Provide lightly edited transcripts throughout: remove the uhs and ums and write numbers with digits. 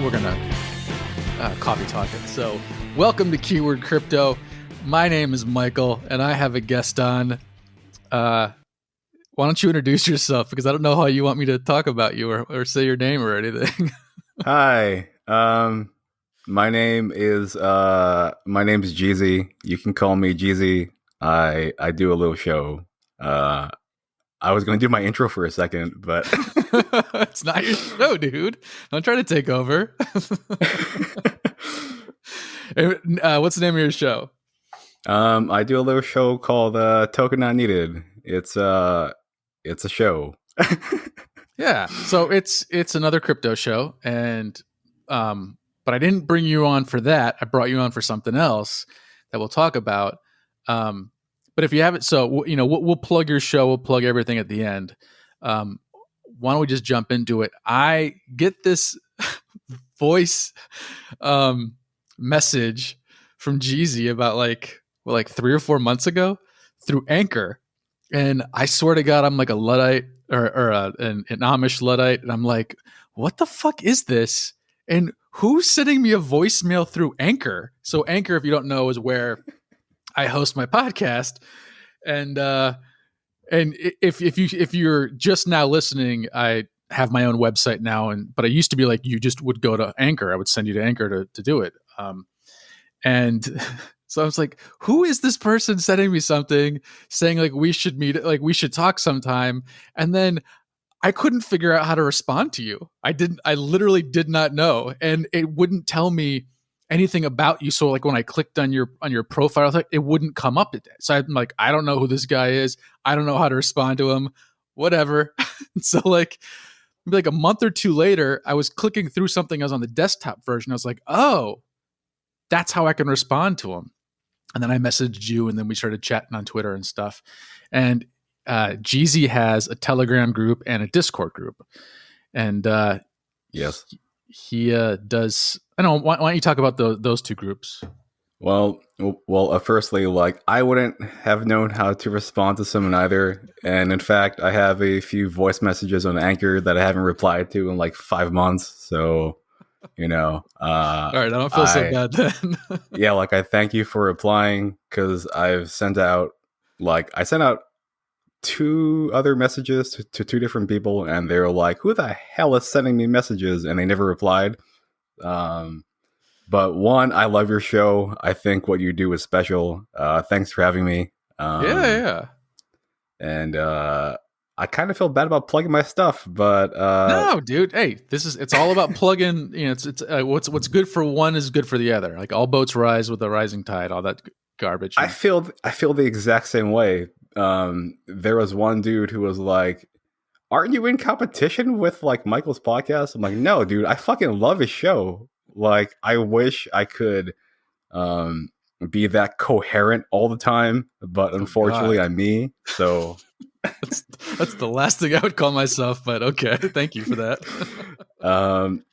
we're gonna coffee talk it. So, welcome to Keyword Crypto. My name is Michael, and I have a guest on. Why don't you introduce yourself? Because I don't know how you want me to talk about you or say your name or anything. Hi. My name is Jeezy. You can call me Jeezy. I do a little show. I was going to do my intro for a second, but It's not your show, dude. Don't try to take over. What's the name of your show? I do a little show called Token Not Needed. It's a show. Yeah, so it's another crypto show, and but I didn't bring you on for that. I brought you on for something else that we'll talk about. But if you haven't, so we'll plug your show. We'll plug everything at the end. Why don't we just jump into it? I get this voice message from Jeezy about like 3 or 4 months ago through Anchor, and I swear to God, I'm like a Luddite or an Amish Luddite, and I'm like, what the fuck is this? And who's sending me a voicemail through Anchor? So Anchor, if you don't know, is where I host my podcast, and if you're just now listening, I have my own website now, but I used to be like, you just would go to Anchor. I would send you to Anchor to do it. And so I was like, who is this person sending me something saying like we should meet, like we should talk sometime? And then I couldn't figure out how to respond to you. I literally did not know, and it wouldn't tell me anything about you. So like when I clicked on your profile, it wouldn't come up. So I'm like, I don't know who this guy is. I don't know how to respond to him. Whatever. So like a month or two later, I was clicking through something. I was on the desktop version. I was like, oh, that's how I can respond to him. And then I messaged you, and then we started chatting on Twitter and stuff. And Jeezy has a Telegram group and a Discord group. And yes, he does. I don't know. Why don't you talk about those two groups? Well, firstly, like I wouldn't have known how to respond to someone either. And in fact, I have a few voice messages on Anchor that I haven't replied to in like 5 months. So, all right, I don't feel so bad then. Yeah, like I thank you for replying, because I sent out 2 other messages to 2 different people, and they were like, who the hell is sending me messages? And they never replied. But one, I love your show. I think what you do is special. Thanks for having me. Yeah. And I kind of feel bad about plugging my stuff, but no, dude. Hey, it's all about plugging. It's what's good for one is good for the other. Like all boats rise with the rising tide. All that garbage. I feel the exact same way. There was one dude who was like, aren't you in competition with like Michael's podcast? I'm like, no, dude, I fucking love his show. Like, I wish I could be that coherent all the time, but unfortunately I'm me. So that's the last thing I would call myself, but okay. Thank you for that.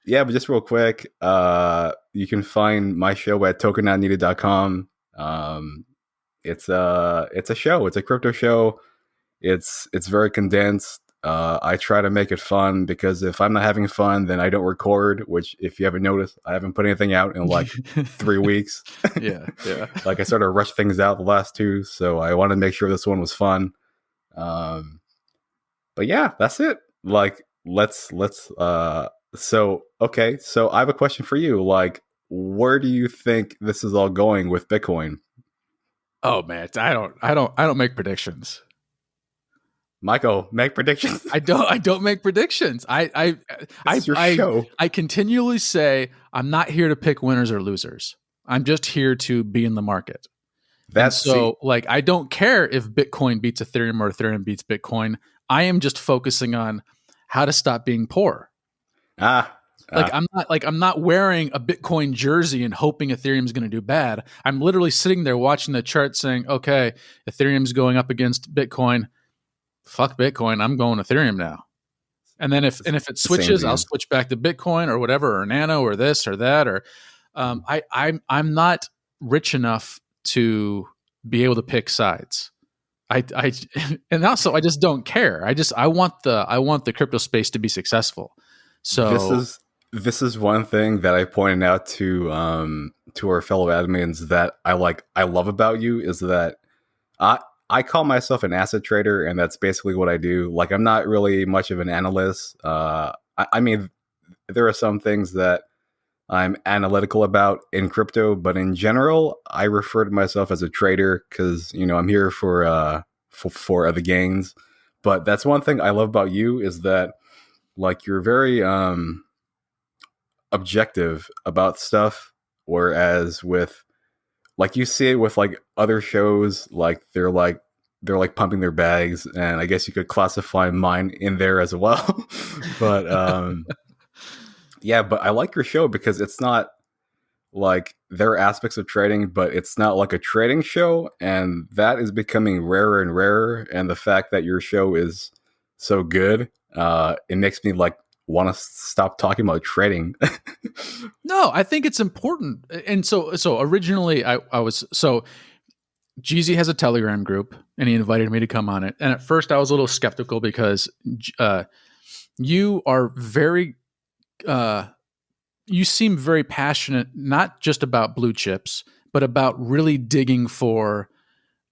Yeah, but just real quick, you can find my show at tokennotneeded.com. It's a show. It's a crypto show. It's very condensed. I try to make it fun, because if I'm not having fun, then I don't record, which, if you haven't noticed, I haven't put anything out in like 3 weeks. Yeah. Like I sort of rushed things out the last 2, so I wanted to make sure this one was fun. But yeah, that's it. Like, let's so I have a question for you. Like, where do you think this is all going with Bitcoin? Oh man, I don't make predictions. Michael, make predictions. I don't make predictions. I continually say I'm not here to pick winners or losers. I'm just here to be in the market. I don't care if Bitcoin beats Ethereum or Ethereum beats Bitcoin. I am just focusing on how to stop being poor. I'm not wearing a Bitcoin jersey and hoping Ethereum's going to do bad. I'm literally sitting there watching the chart saying, okay, Ethereum's going up against Bitcoin. Fuck Bitcoin, I'm going Ethereum now. And then if it switches, I'll switch back to Bitcoin or whatever, or Nano or this or that. Or I'm not rich enough to be able to pick sides. And also I just don't care. I want the crypto space to be successful. So this is one thing that I pointed out to our fellow admins that I love about you is that I I call myself an asset trader, and that's basically what I do. Like, I'm not really much of an analyst. I mean, there are some things that I'm analytical about in crypto, but in general, I refer to myself as a trader because I'm here for the gains. But that's one thing I love about you is that like you're very objective about stuff, whereas with like you see it with like other shows, like they're like pumping their bags, and I guess you could classify mine in there as well. But yeah, but I like your show because it's not like there are aspects of trading, but it's not like a trading show, and that is becoming rarer and rarer. And the fact that your show is so good, it makes me like want to stop talking about trading. No, I think it's important. And so originally I was so Jeezy has a Telegram group and he invited me to come on it. And at first I was a little skeptical because you are very you seem very passionate, not just about blue chips, but about really digging for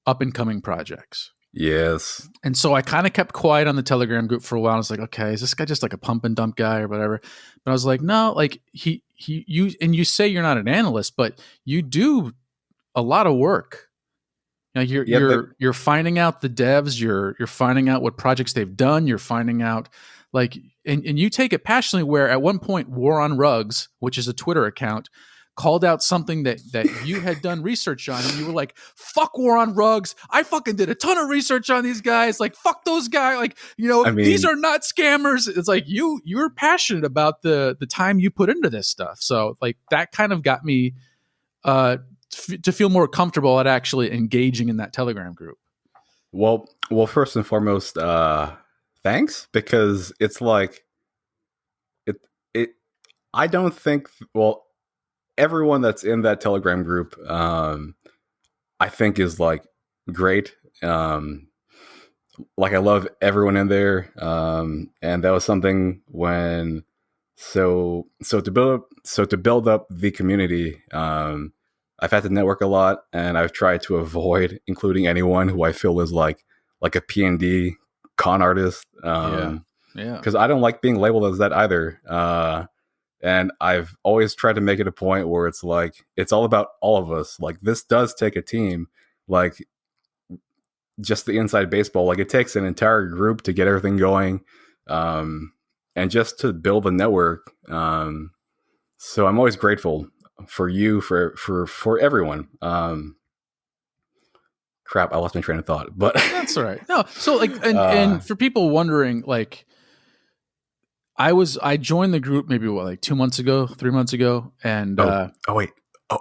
up and coming projects. Yes. And so I kind of kept quiet on the Telegram group for a while. I was like, okay, is this guy just like a pump and dump guy or whatever? But I was like, no, like you say you're not an analyst, but you do a lot of work. You know, you're Yeah. you're finding out the devs, you're finding out what projects they've done, you're finding out like and you take it passionately where at one point War on Rugs, which is a Twitter account, called out something that you had done research on and you were like, fuck War on Rugs. I fucking did a ton of research on these guys. Like fuck those guys. Like, I these mean, are not scammers. It's like you're passionate about the time you put into this stuff. So like that kind of got me to feel more comfortable at actually engaging in that Telegram group. well, first and foremost, thanks, because it's like it. It. I don't think. Well, everyone that's in that Telegram group, I think is like great. Like I love everyone in there, and that was something when so to build up the community. I've had to network a lot, and I've tried to avoid including anyone who I feel is like a P&D con artist. Yeah. Because I don't like being labeled as that either. And I've always tried to make it a point where it's like it's all about all of us. Like this does take a team. Like just the inside baseball. Like it takes an entire group to get everything going, and just to build a network. So I'm always grateful for you, for everyone. Crap, I lost my train of thought, but That's all right. No, so like, and for people wondering, like, I joined the group maybe like 2 months ago, 3 months ago, and oh wait, oh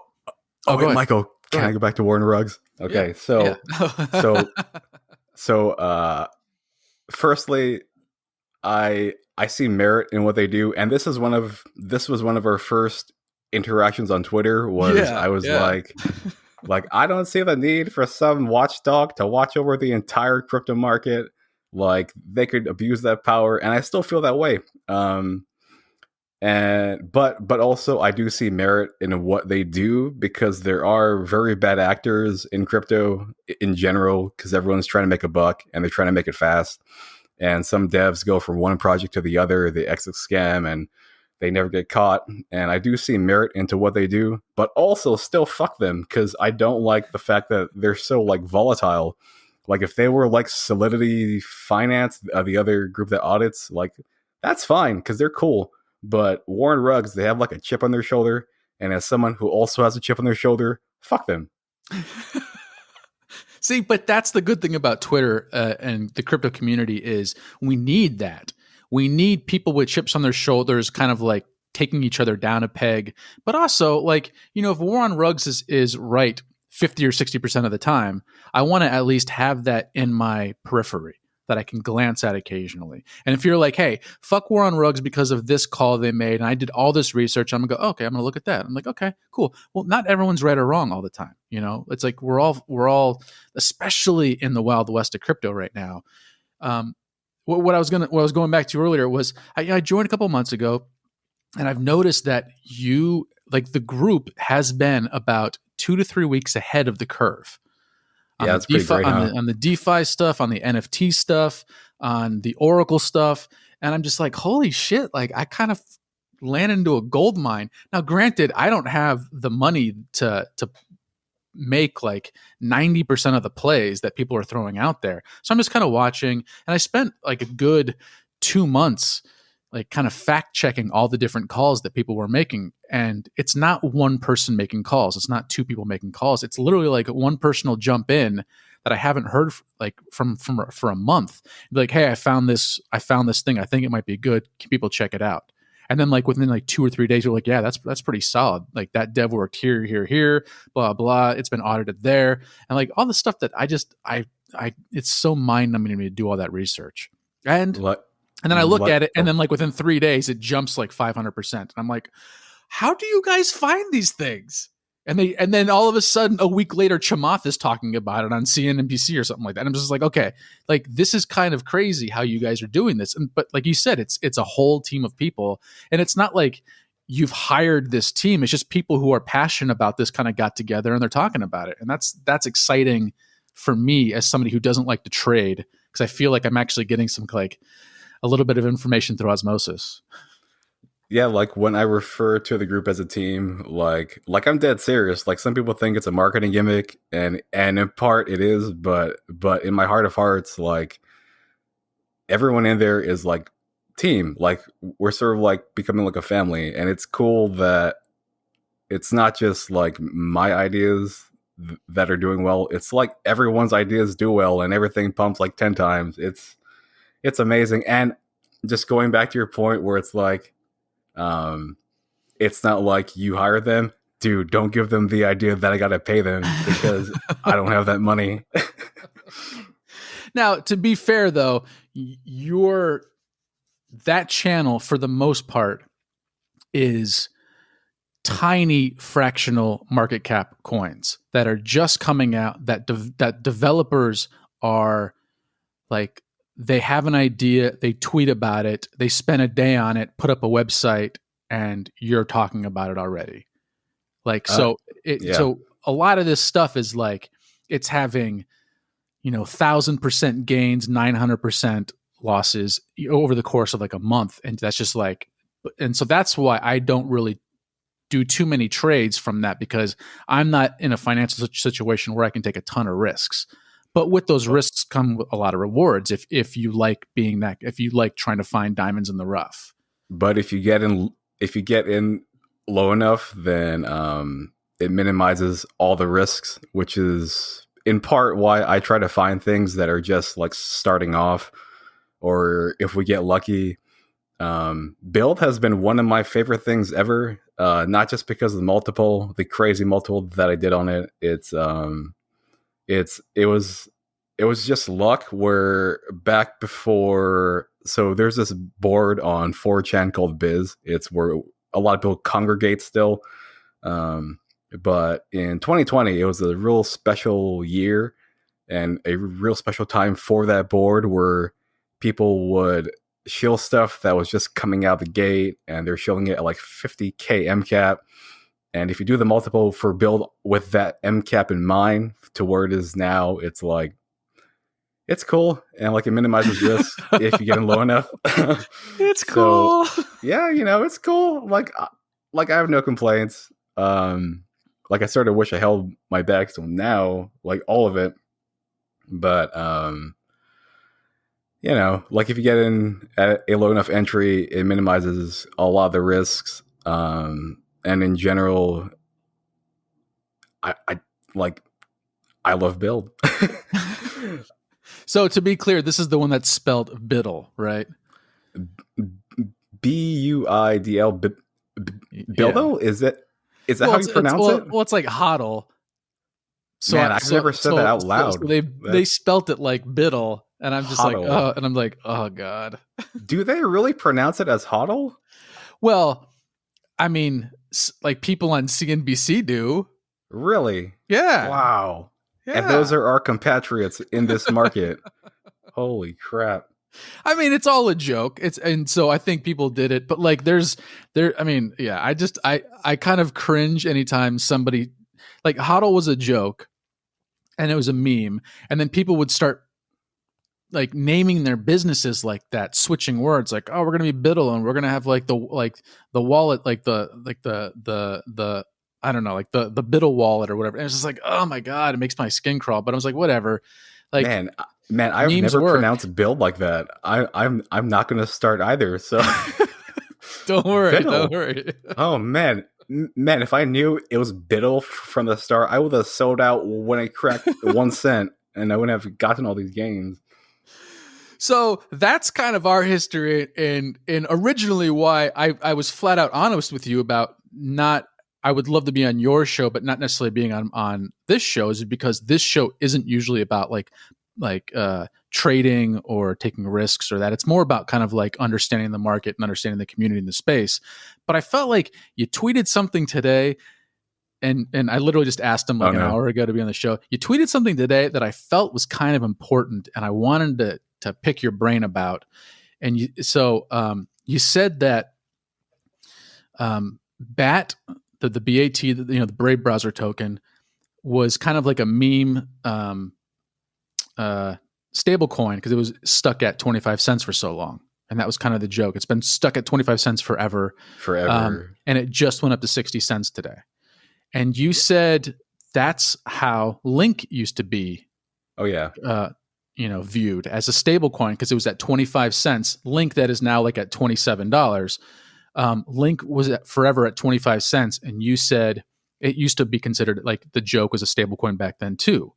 go wait, ahead. Michael, can I go back to Warren Ruggs? Okay, so Yeah. so so firstly, I see merit in what they do, and this was one of our first interactions on Twitter. Was Yeah, I was yeah. like I don't see the need for some watchdog to watch over the entire crypto market. Like they could abuse that power, and I still feel that way. And but also I do see merit in what they do because there are very bad actors in crypto in general because everyone's trying to make a buck and they're trying to make it fast. And some devs go from one project to the other, they exit scam and they never get caught. And I do see merit into what they do, but also still fuck them because I don't like the fact that they're so like volatile. Like if they were like Solidity Finance, the other group that audits, like that's fine because they're cool. But Warren Ruggs, they have like a chip on their shoulder, and as someone who also has a chip on their shoulder, fuck them. See, but that's the good thing about Twitter and the crypto community is we need that. We need people with chips on their shoulders, kind of like taking each other down a peg. But also, like, if War on Rugs is right 50 or 60% of the time, I want to at least have that in my periphery that I can glance at occasionally. And if you're like, hey, fuck War on Rugs because of this call they made, and I did all this research, I'm gonna go, okay, I'm gonna look at that. I'm like, okay, cool. Well, not everyone's right or wrong all the time. It's like we're all, especially in the wild west of crypto right now. What I was going back to earlier was I joined a couple months ago. And I've noticed that you, like, the group has been about 2 to 3 weeks ahead of the curve on Yeah, the that's pretty DeFi, great, huh? on the DeFi stuff, on the NFT stuff, on the Oracle stuff. And I'm just like, holy shit, like I kind of landed into a gold mine. Now, granted, I don't have the money to make like 90% of the plays that people are throwing out there. So I'm just kind of watching, and I spent like a good 2 months like kind of fact checking all the different calls that people were making. And it's not one person making calls. It's not two people making calls. It's literally like one person will jump in that I haven't heard like from for a month. Be like, hey, I found this thing. I think it might be good. Can people check it out? And then like within like 2 or 3 days, you're like, yeah, that's pretty solid. Like that dev worked here, blah blah. It's been audited there, and like all the stuff that I it's so mind numbing to me to do all that research. And What? and then I look What? at it, and then like within 3 days, it jumps like 500%. I'm like, how do you guys find these things? And then all of a sudden, a week later, Chamath is talking about it on CNBC or something like that. And I'm just like, okay, like this is kind of crazy how you guys are doing this. And but like you said, it's a whole team of people, and it's not like you've hired this team. It's just people who are passionate about this kind of got together and they're talking about it, and that's exciting for me as somebody who doesn't like to trade, because I feel like I'm actually getting some like a little bit of information through osmosis. Yeah, like when I refer to the group as a team, like I'm dead serious. Like some people think it's a marketing gimmick, and in part it is, but in my heart of hearts, like everyone in there is like team. Like we're sort of like becoming like a family, and it's cool that it's not just like my ideas that are doing well. It's like everyone's ideas do well, and everything pumps like 10 times. It's amazing. And just going back to your point where it's like, it's not like you hire them, dude. Don't give them the idea that I gotta pay them because I don't have that money. Now, to be fair though, your that channel for the most part is tiny fractional market cap coins that are just coming out, that that developers are like, they have an idea, they tweet about it, they spend a day on it, put up a website, and you're talking about it already. Like so Yeah. so a lot of this stuff is like it's having, 1,000% gains, 900% losses over the course of like a month, and that's just like, and so that's why I don't really do too many trades from that, because I'm not in a financial situation where I can take a ton of risks. But with those risks come a lot of rewards if you like being that, if you like trying to find diamonds in the rough. But if you get in low enough, then it minimizes all the risks, which is in part why I try to find things that are just like starting off, or if we get lucky. Build has been one of my favorite things ever. Not just because of the crazy multiple that I did on it. It was just luck. Where back before, so there's this board on 4chan called Biz. It's where a lot of people congregate still. But in 2020, it was a real special year and a real special time for that board, where people would shill stuff that was just coming out the gate, and they're shilling it at like 50K MCAP. And if you do the multiple for build with that MCAP in mind to where it is now, it's like, it's cool, and like it minimizes risk if you get in low enough. It's So cool. yeah, it's cool. Like I have no complaints. Like I sort of wish I held my back till now, like all of it. But like if you get in at a low enough entry, it minimizes a lot of the risks. And in general, I like, I love build. So to be clear, this is the one that's spelled Biddle, right? Buidl. Bildo? Yeah. Is that how you pronounce it? Well, it's like hodl. So Man, I've never said that out loud. So they spelt it like Biddle, and I'm just like, Hodl. oh, and I'm like, oh god. Do they really pronounce it as hodl? Well, I mean, like people on CNBC do. Really? Yeah. Wow. Yeah. And those are our compatriots in this market. Holy crap. I mean, it's all a joke. And so I think people did it, but like I mean, yeah, I kind of cringe anytime somebody like HODL was a joke and it was a meme, and then people would start like naming their businesses like that, switching words like, oh, we're gonna be Biddle and we're gonna have like the wallet, like the I don't know, like the Biddle wallet or whatever. And it's just like, oh my god, it makes my skin crawl. But I was like, whatever. Like Man, I've memes never work. pronounced build like that. I'm not going to start either. So Don't worry, don't Biddle. worry. Oh man, man, if I knew it was Biddle from the start, I would have sold out when it cracked 1 cent, and I wouldn't have gotten all these games. So that's kind of our history, and originally why I was flat out honest with you about not. I would love to be on your show, but not necessarily being on this show, is because this show isn't usually about like trading or taking risks or that. It's more about kind of like understanding the market and understanding the community in the space. But I felt like you tweeted something today, and I literally just asked him like an hour ago to be on the show. You tweeted something today that I felt was kind of important, and I wanted to pick your brain about. And you said that BAT, the BAT, the Brave browser token, was kind of like a meme stable coin because it was stuck at 25 cents for so long. And that was kind of the joke. It's been stuck at 25 cents forever. And it just went up to 60 cents today. And you said that's how Link used to be. Oh yeah. Viewed as a stable coin because it was at 25 cents. Link that is now like at $27. Link was forever at 25 cents. And you said it used to be considered like the joke was a stable coin back then too.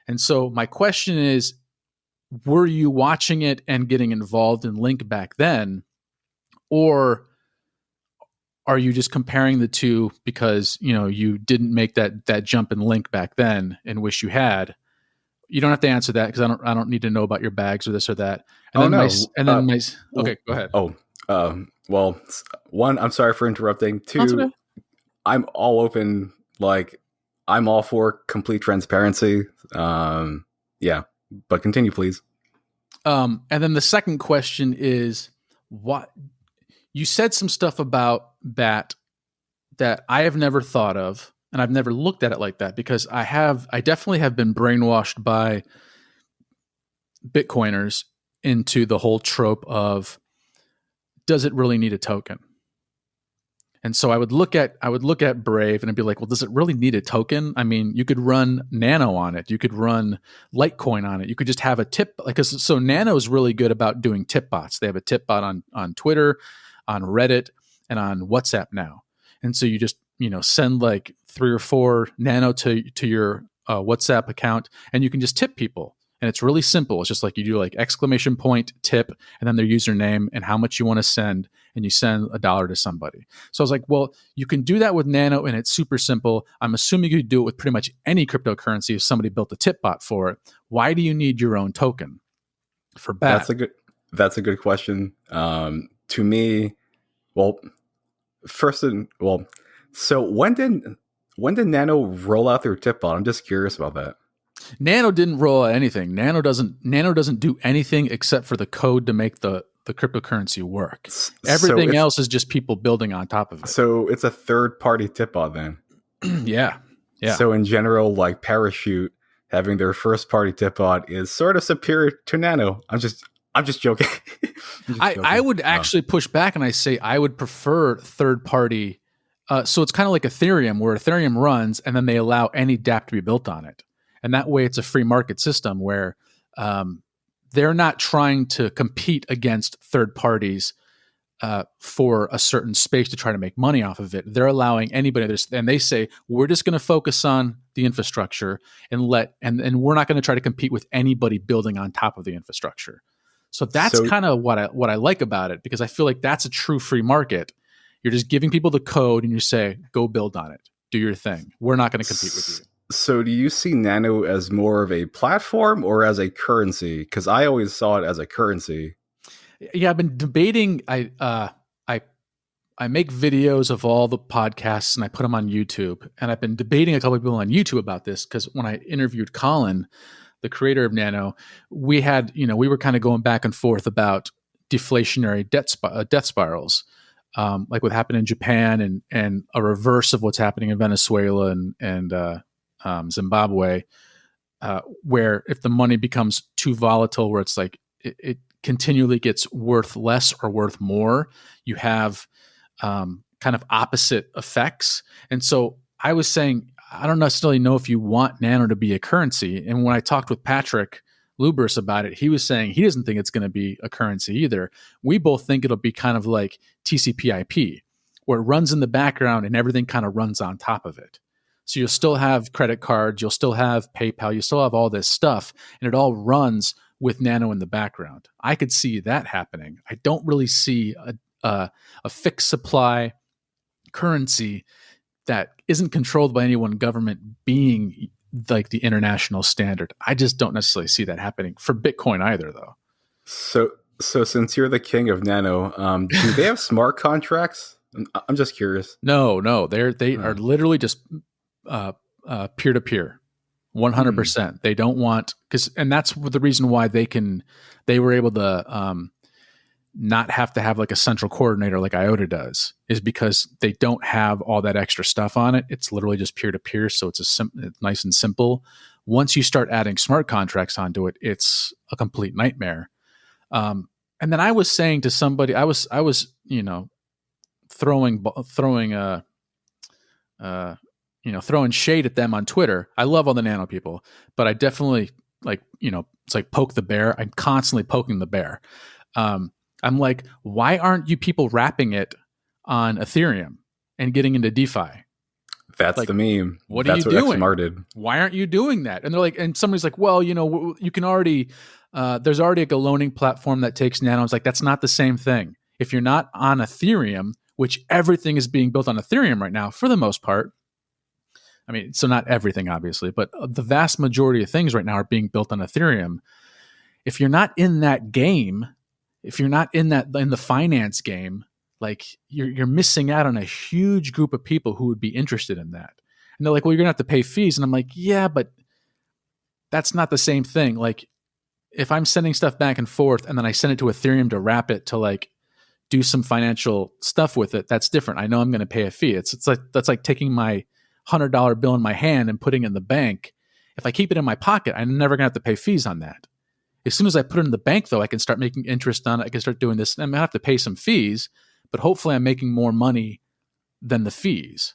And so my question is, were you watching it and getting involved in Link back then? Or are you just comparing the two because, you didn't make that jump in Link back then and wish you had? You don't have to answer that because I don't need to know about your bags or this or that. Okay, go ahead. Well, one, I'm sorry for interrupting. Two, okay. I'm all open. Like, I'm all for complete transparency. Yeah, but continue, please. And then the second question is, what you said some stuff about BAT that I have never thought of, and I've never looked at it like that because I definitely have been brainwashed by Bitcoiners into the whole trope of, does it really need a token? And so I would look at Brave and I'd be like, well, does it really need a token? I mean, you could run Nano on it. You could run Litecoin on it. You could just have a tip. So Nano is really good about doing tip bots. They have a tip bot on Twitter, on Reddit, and on WhatsApp now. And so you just, send like 3 or 4 Nano to your WhatsApp account, and you can just tip people. And it's really simple. It's just like you do like exclamation point tip and then their username and how much you want to send, and you send $1 to somebody. So I was like, well, you can do that with Nano and it's super simple. I'm assuming you could do it with pretty much any cryptocurrency if somebody built a tip bot for it. Why do you need your own token for BAT? That's a good question. To me, well, so when did Nano roll out their tip bot? I'm just curious about that. Nano didn't roll out anything. Nano doesn't do anything except for the code to make the cryptocurrency work. Everything else is just people building on top of it. So it's a third-party tip bot then. Yeah. So in general, like Parachute having their first-party tip bot is sort of superior to Nano. I'm just joking. I would actually push back and I say I would prefer third-party. So it's kind of like Ethereum, where Ethereum runs and then they allow any dApp to be built on it. And that way it's a free market system where they're not trying to compete against third parties for a certain space to try to make money off of it. They're allowing anybody, and they say, we're just going to focus on the infrastructure and we're not going to try to compete with anybody building on top of the infrastructure. So that's kind of what I like about it, because I feel like that's a true free market. You're just giving people the code and you say, go build on it, do your thing. We're not going to compete with you. So do you see Nano as more of a platform or as a currency? Because I always saw it as a currency. Yeah, I've been debating. I make videos of all the podcasts and I put them on YouTube. And I've been debating a couple of people on YouTube about this, because when I interviewed Colin, the creator of Nano, we had, we were kind of going back and forth about deflationary death spirals, like what happened in Japan, and a reverse of what's happening in Venezuela and Zimbabwe, where if the money becomes too volatile, where it's like it continually gets worth less or worth more, you have kind of opposite effects. And so I was saying, I don't necessarily know if you want Nano to be a currency. And when I talked with Patrick Lubris about it, he was saying he doesn't think it's going to be a currency either. We both think it'll be kind of like TCP/IP, where it runs in the background and everything kind of runs on top of it. So you'll still have credit cards, you'll still have PayPal, you still have all this stuff, and it all runs with Nano in the background. I could see that happening. I don't really see a fixed supply currency that isn't controlled by any one government being like the international standard. I just don't necessarily see that happening for Bitcoin either, though. So since you're the king of Nano, do they have smart contracts? I'm just curious. No, they are literally just peer to peer, 100%. They don't want, and that's the reason why they were able to not have to have like a central coordinator like IOTA does, is because they don't have all that extra stuff on it. It's literally just peer to peer, so it's nice and simple. Once you start adding smart contracts onto it, it's a complete nightmare. And then I was saying to somebody, I was throwing shade at them on Twitter. I love all the Nano people, but I definitely it's like poke the bear. I'm constantly poking the bear. I'm like, why aren't you people wrapping it on Ethereum and getting into DeFi? That's like, the meme. That's what XMR did. Why aren't you doing that? And they're like, and somebody's like, well, you can already, there's already a loaning platform that takes Nano. It's like, that's not the same thing. If you're not on Ethereum, which everything is being built on Ethereum right now, for the most part. I mean, so not everything, obviously, but the vast majority of things right now are being built on Ethereum. If you're not in that game, if you're not in the finance game, like you're missing out on a huge group of people who would be interested in that. And they're like, well, you're gonna have to pay fees. And I'm like, yeah, but that's not the same thing. Like if I'm sending stuff back and forth and then I send it to Ethereum to wrap it to like do some financial stuff with it, that's different. I know I'm going to pay a fee. It's like, that's like taking my $100 bill in my hand and putting it in the bank. If I keep it in my pocket, I'm never going to have to pay fees on that. As soon as I put it in the bank, though, I can start making interest on it. I can start doing this. I'm going to have to pay some fees, but hopefully I'm making more money than the fees.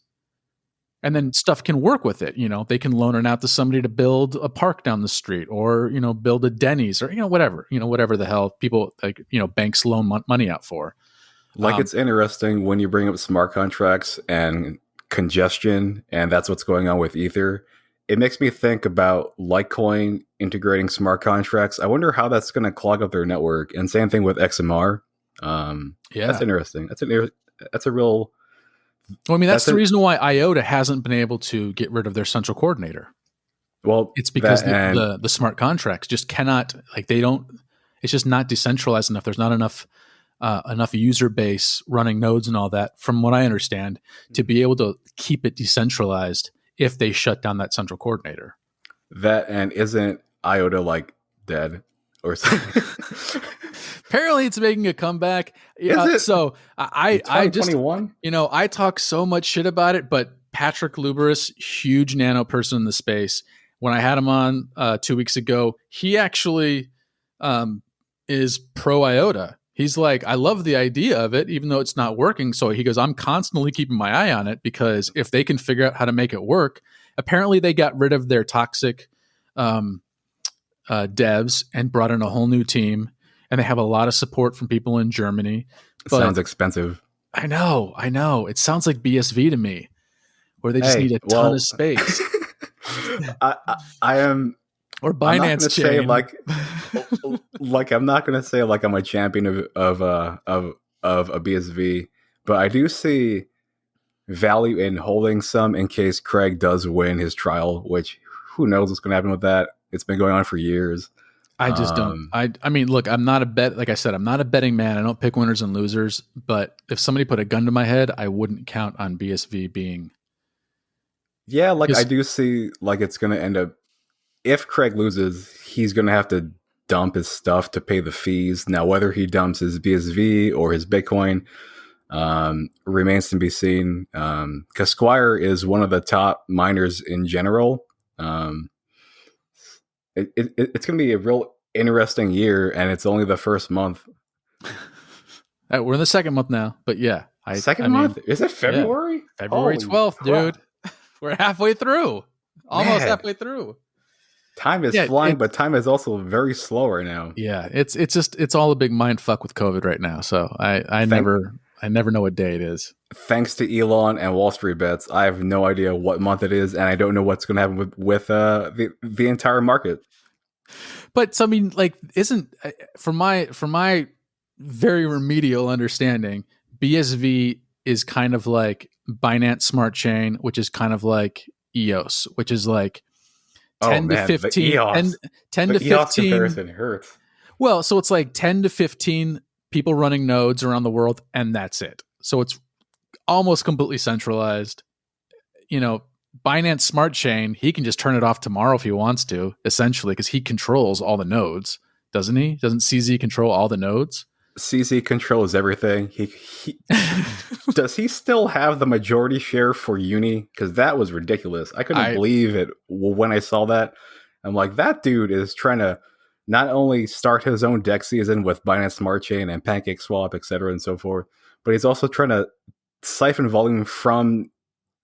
And then stuff can work with it. They can loan it out to somebody to build a park down the street, or, build a Denny's, or, whatever the hell people like, banks loan money out for. It's interesting when you bring up smart contracts and congestion, and that's what's going on with Ether. It makes me think about Litecoin integrating smart contracts. I wonder how that's going to clog up their network. And same thing with XMR. That's interesting. That's a real. Well, I mean, that's the reason why IOTA hasn't been able to get rid of their central coordinator. Well, it's because the smart contracts just cannot, like, they don't. It's just not decentralized enough. There's not enough user base running nodes and all that, from what I understand, to be able to keep it decentralized if they shut down that central coordinator. That, and isn't IOTA like dead or something? Apparently it's making a comeback. So I just, I talk so much shit about it, but Patrick Lubris, huge Nano person in the space, when I had him on 2 weeks ago, he actually is pro IOTA. He's like, I love the idea of it, even though it's not working. So he goes, I'm constantly keeping my eye on it, because if they can figure out how to make it work, apparently they got rid of their toxic devs and brought in a whole new team. And they have a lot of support from people in Germany. Sounds expensive. I know. It sounds like BSV to me, where they just need a ton of space. I am. Or Binance chain. I'm not going to say like I'm a champion of a BSV, but I do see value in holding some in case Craig does win his trial, which who knows what's going to happen with that. It's been going on for years. I just don't. I mean, look, I'm not like I said, I'm not a betting man. I don't pick winners and losers. But if somebody put a gun to my head, I wouldn't count on BSV being. Yeah, like I do see like it's going to end up if Craig loses, he's going to have to dump his stuff to pay the fees. Now, whether he dumps his BSV or his Bitcoin remains to be seen. Because Squire is one of the top miners in general. It's going to be a real interesting year, and it's only the first month. We're in the second month now, but yeah. Second month? Is it February? Yeah. February 12th, dude. We're halfway through. Almost halfway through. Time is flying, but time is also very slow right now. Yeah, it's all a big mind fuck with COVID right now. So I never know what day it is. Thanks to Elon and Wall Street bets, I have no idea what month it is, and I don't know what's going to happen with the entire market. But so, I mean, like, isn't from my very remedial understanding, BSV is kind of like Binance Smart Chain, which is kind of like EOS, which is like 10 to 15 and 10 to 15 comparison hurts. Well, so it's like 10 to 15 people running nodes around the world, and that's it. So it's almost completely centralized. You know, Binance Smart Chain, he can just turn it off tomorrow if he wants to, essentially, because he controls all the nodes, doesn't he? Doesn't Czeezy control all the nodes? Czeezy controls everything. He does he still have the majority share for Uni? Because that was ridiculous. I couldn't believe it when I saw that. I'm like, that dude is trying to not only start his own DEX season with Binance Smart Chain and PancakeSwap, et cetera, and so forth, but he's also trying to siphon volume from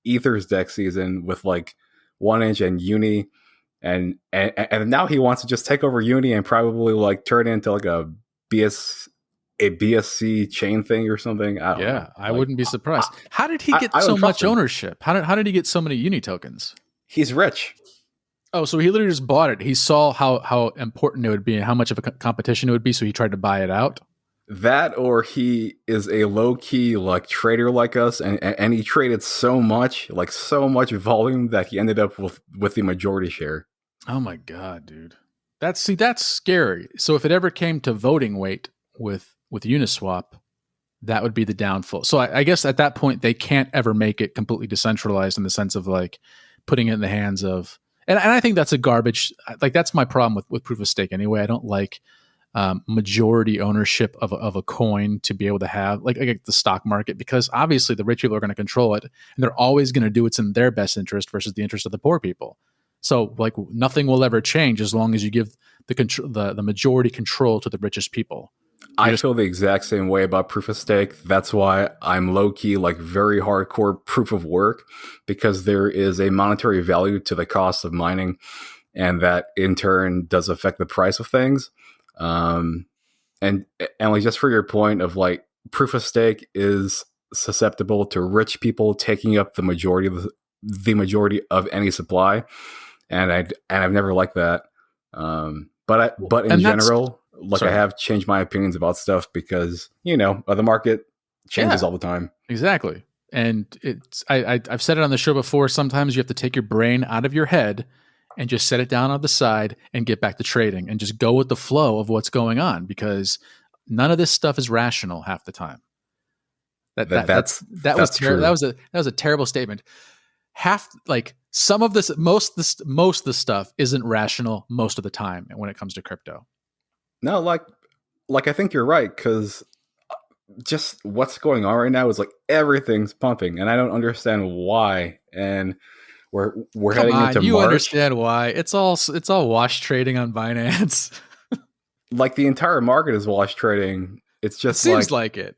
Ether's DEX season with like 1inch and Uni, and now he wants to just take over Uni and probably like turn it into like a BSC chain thing or something. I don't know. I wouldn't be surprised. How did he get so much ownership? How did he get so many Uni tokens? He's rich. Oh, so he literally just bought it. He saw how important it would be and how much of a competition it would be, so he tried to buy it out. That, or he is a low-key like trader like us, and he traded so much volume that he ended up with the majority share. Oh my god, dude. That's scary. So if it ever came to voting weight with Uniswap, that would be the downfall. So I guess at that point they can't ever make it completely decentralized in the sense of like putting it in the hands of, and I think that's a garbage. Like that's my problem with proof of stake anyway. I don't like majority ownership of a coin to be able to have like the stock market, because obviously the rich people are going to control it, and they're always going to do what's in their best interest versus the interest of the poor people. So like nothing will ever change as long as you give the majority control to the richest people. I feel the exact same way about proof of stake. That's why I'm low-key, like very hardcore proof of work, because there is a monetary value to the cost of mining, and that in turn does affect the price of things. And like just for your point of like proof of stake is susceptible to rich people taking up the majority of any supply, and I've never liked that. But in general, like I have changed my opinions about stuff because the market changes all the time. Exactly, and I've said it on the show before. Sometimes you have to take your brain out of your head and just set it down on the side and get back to trading and just go with the flow of what's going on, because none of this stuff is rational half the time. That was a terrible statement. Most of the stuff isn't rational most of the time when it comes to crypto. No, like I think you're right, because just what's going on right now is like everything's pumping, and I don't understand why. And we're heading into March. You understand why? It's all wash trading on Binance. Like the entire market is wash trading. It's just it seems like it.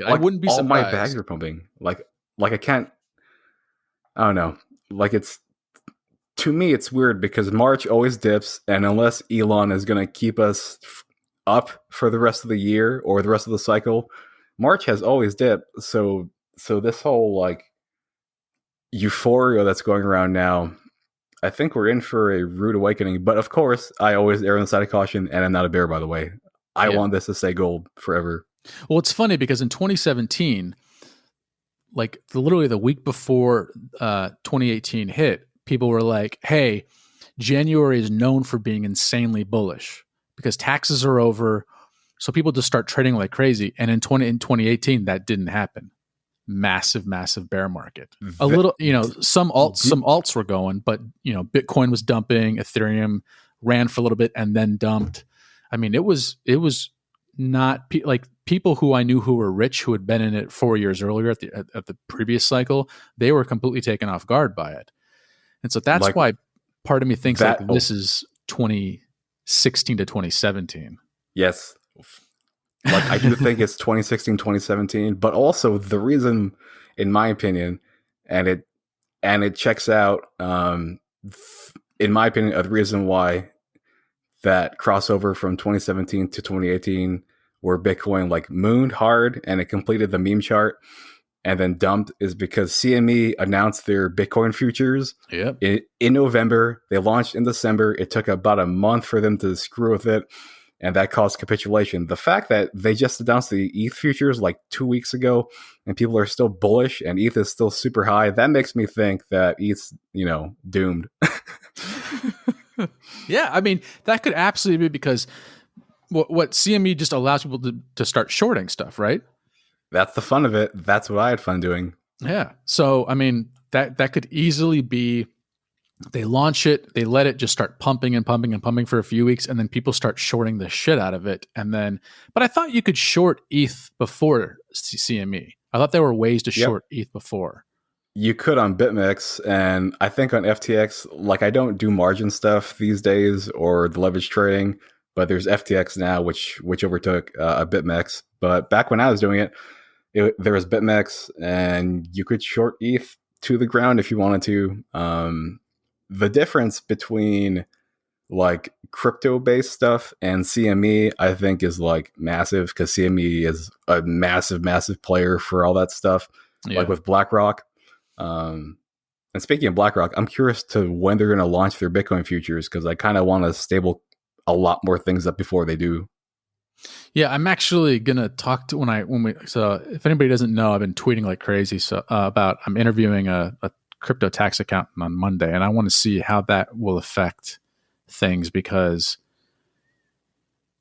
I wouldn't be surprised. All my bags are pumping. Like I can't. I don't know. Like to me, it's weird because March always dips, and unless Elon is going to keep us up for the rest of the year or the rest of the cycle, March has always dipped. So this whole like euphoria that's going around now, I think we're in for a rude awakening. But of course, I always err on the side of caution, and I'm not a bear, by the way. I want this to stay gold forever. Well, it's funny because in 2017, like literally the week before 2018 hit, people were like, hey, January is known for being insanely bullish because taxes are over. So people just start trading like crazy. And in 2018, that didn't happen. massive bear market. A The, little, some the, alts were going, but Bitcoin was dumping, Ethereum ran for a little bit and then dumped. I mean, it was not like people who I knew who were rich, who had been in it 4 years earlier at the previous cycle, they were completely taken off guard by it. And so that's like why part of me thinks like that. this is 2016 to 2017. Yes. Like I do think it's 2016, 2017, but also the reason, in my opinion, and it checks out, in my opinion, the reason why that crossover from 2017 to 2018, where Bitcoin like mooned hard and it completed the meme chart and then dumped, is because CME announced their Bitcoin futures Yep. in November. They launched in December. It took about a month for them to screw with it, and that caused capitulation. The fact that they just announced the ETH futures like 2 weeks ago and people are still bullish and ETH is still super high, that makes me think that ETH's, doomed. Yeah, I mean, that could absolutely be because what CME just allows people to start shorting stuff, right? That's the fun of it. That's what I had fun doing. Yeah. So, I mean, that could easily be they launch it, they let it just start pumping and pumping and pumping for a few weeks, and then people start shorting the shit out of it. And then, but I thought you could short ETH before CME. I thought there were ways to short ETH before. You could on BitMEX, and I think on FTX, like I don't do margin stuff these days or the leverage trading, but there's FTX now, which overtook a BitMEX. But back when I was doing it, there was BitMEX, and you could short ETH to the ground if you wanted to. The difference between like crypto-based stuff and CME, I think, is like massive, because CME is a massive player for all that stuff, like with BlackRock. And speaking of BlackRock, I'm curious to when they're going to launch their Bitcoin futures, because I kind of want to stable a lot more things up before they do. Yeah, I'm actually gonna talk to so if anybody doesn't know, I've been tweeting like crazy. So about I'm interviewing a crypto tax accountant on Monday, and I want to see how that will affect things, because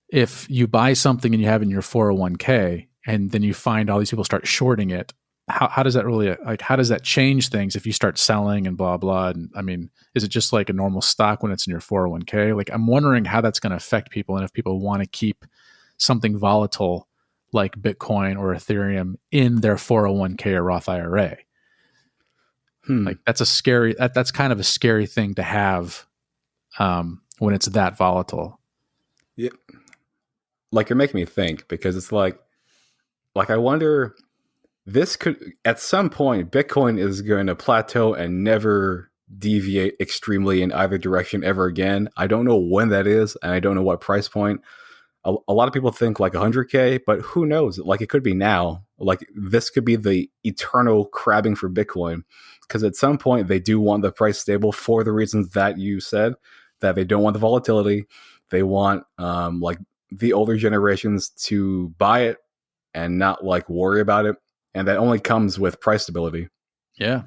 if you buy something and you have in your 401k and then you find all these people start shorting it, how does that really, like, how does that change things if you start selling and blah blah? And I mean, is it just like a normal stock when it's in your 401k? Like, I'm wondering how that's going to affect people, and if people want to keep something volatile like Bitcoin or Ethereum in their 401k or Roth IRA. Like, that's kind of a scary thing to have when it's that volatile. Yeah. Like, you're making me think, because it's like I wonder, this could, at some point, Bitcoin is going to plateau and never deviate extremely in either direction ever again. I don't know when that is, and I don't know what price point. A lot of people think like 100K, but who knows? Like, it could be now. Like, this could be the eternal crabbing for Bitcoin, because at some point they do want the price stable for the reasons that you said, that they don't want the volatility. They want like the older generations to buy it and not like worry about it, and that only comes with price stability. Yeah.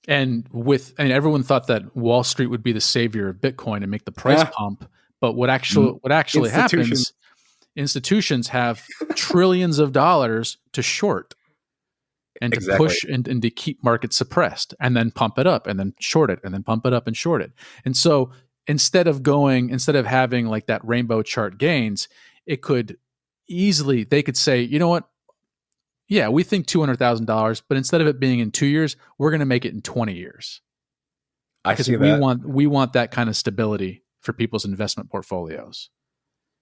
And everyone thought that Wall Street would be the savior of Bitcoin and make the price pump. But what actually happens, institutions have trillions of dollars to short and to push and to keep markets suppressed, and then pump it up and then short it and then pump it up and short it. And so instead of having like that rainbow chart gains, they could say, you know what? Yeah, we think $200,000, but instead of it being in 2 years, we're going to make it in 20 years. Because we want that kind of stability for people's investment portfolios.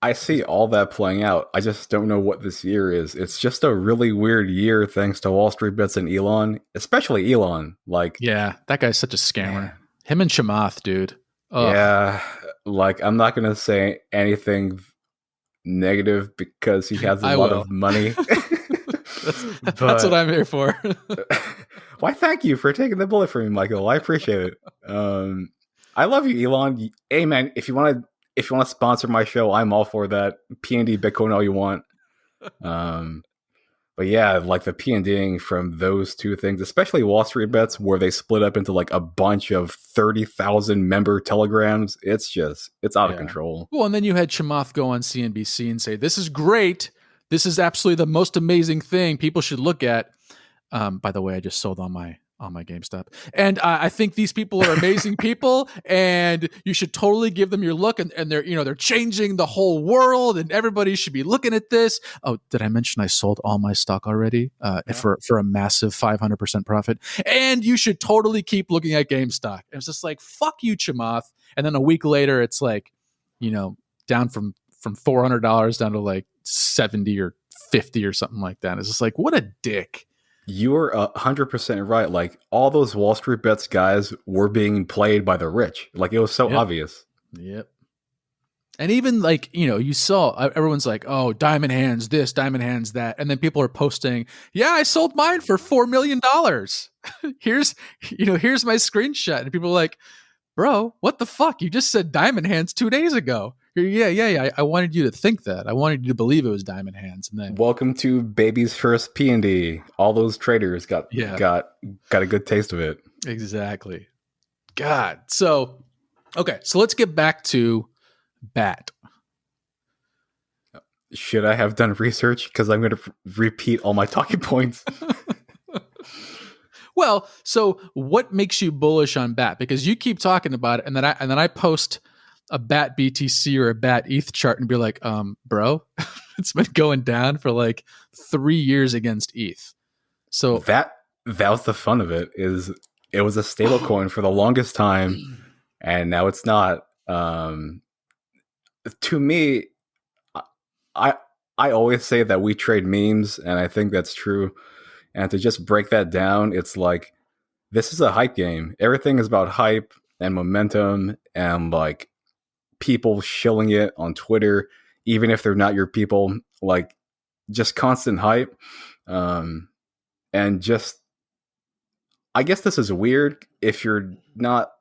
I see all that playing out. I just don't know what this year is. It's just a really weird year thanks to Wall Street Bets and Elon, especially Elon. Like, yeah, that guy's such a scammer. Man. Him and Chamath, dude. Ugh. Yeah, like, I'm not going to say anything negative because he has a lot of money. That's what I'm here for. Why, thank you for taking the bullet for me, Michael. I appreciate it. I love you, Elon. Hey, man, if you want to sponsor my show, I'm all for that. P&D Bitcoin all you want. But yeah, like the P&Ding from those two things, especially Wall Street Bets, where they split up into like a bunch of 30,000 member telegrams. It's out of control. Well, and then you had Chamath go on CNBC and say, "This is great. This is absolutely the most amazing thing people should look at." By the way, I just sold on my GameStop, and I think these people are amazing people, and you should totally give them your look. And they're changing the whole world, and everybody should be looking at this. Oh, did I mention I sold all my stock already for a massive 500% profit? And you should totally keep looking at GameStop. And it's just like, fuck you, Chamath. And then a week later, it's like, down from $400 down to like 70 or 50 or something like that. It's just like, what a dick. You're 100% right. Like all those Wall Street bets guys were being played by the rich. Like it was so obvious. Yep. And even like, you saw everyone's like, oh, diamond hands this, diamond hands that. And then people are posting, yeah, I sold mine for $4 million. here's my screenshot. And people are like, bro, what the fuck? You just said diamond hands 2 days ago. Yeah. I wanted you to think that. I wanted you to believe it was diamond hands. And then welcome to baby's first P&D. All those traders got a good taste of it. Exactly. God. So, okay. So let's get back to BAT. Should I have done research? Because I'm going to repeat all my talking points. Well, so what makes you bullish on BAT? Because you keep talking about it, and then I post a BAT BTC or a BAT ETH chart and be like, bro, it's been going down for like 3 years against ETH. So that was the fun of it. Is it was a stable coin for the longest time, and now it's not. To me, I always say that we trade memes, and I think that's true. And to just break that down, it's like, this is a hype game. Everything is about hype and momentum and like people shilling it on Twitter, even if they're not your people, like just constant hype. And just, I guess this is weird if you're not,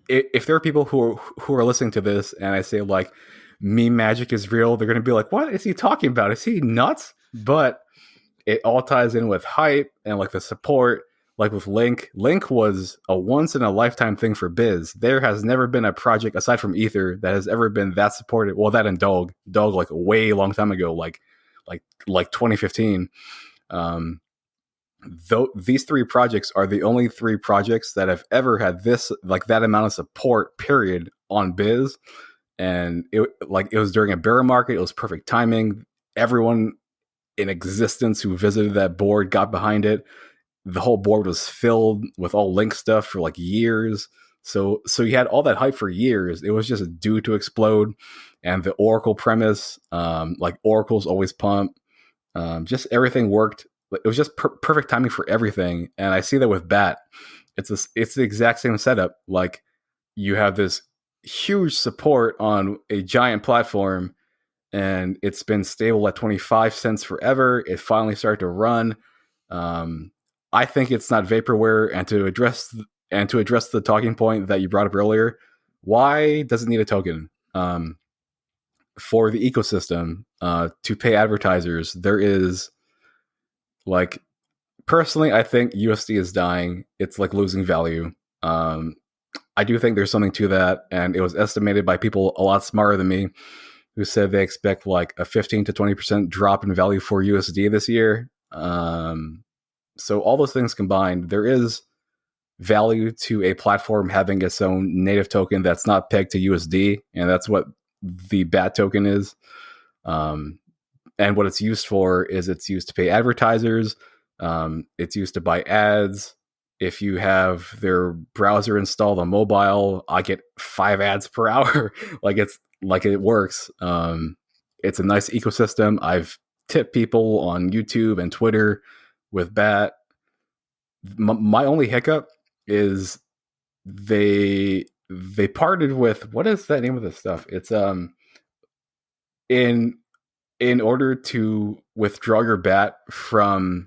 if there are people who are listening to this and I say like meme magic is real, they're going to be like, what is he talking about? Is he nuts? But it all ties in with hype and like the support, like with Link. Link was a once in a lifetime thing for Biz. There has never been a project aside from Ether that has ever been that supported. Well, that and Dog like way long time ago, like 2015. Though these 3 projects are the only 3 projects that have ever had this, like that amount of support period on Biz. And it was during a bear market. It was perfect timing. Everyone in existence who visited that board got behind it. The whole board was filled with all Link stuff for like years. So you had all that hype for years. It was just due to explode. And the Oracle premise, like Oracle's always pump. Just everything worked. It was just perfect timing for everything. And I see that with BAT. It's the exact same setup. Like you have this huge support on a giant platform, and it's been stable at 25 cents forever. It finally started to run. I think it's not vaporware. And to address the talking point that you brought up earlier, why does it need a token? For the ecosystem, to pay advertisers, there is like, personally, I think USD is dying. It's like losing value. I do think there's something to that, and it was estimated by people a lot smarter than me, who said they expect like a 15 to 20% drop in value for USD this year. So all those things combined, there is value to a platform having its own native token that's not pegged to USD, and that's what the BAT token is. And what it's used for is it's used to pay advertisers. It's used to buy ads. If you have their browser installed on mobile, I get 5 ads per hour. It works. It's a nice ecosystem. I've tipped people on YouTube and Twitter with BAT. My only hiccup is they partnered with, what is that name of this stuff? It's in order to withdraw your BAT from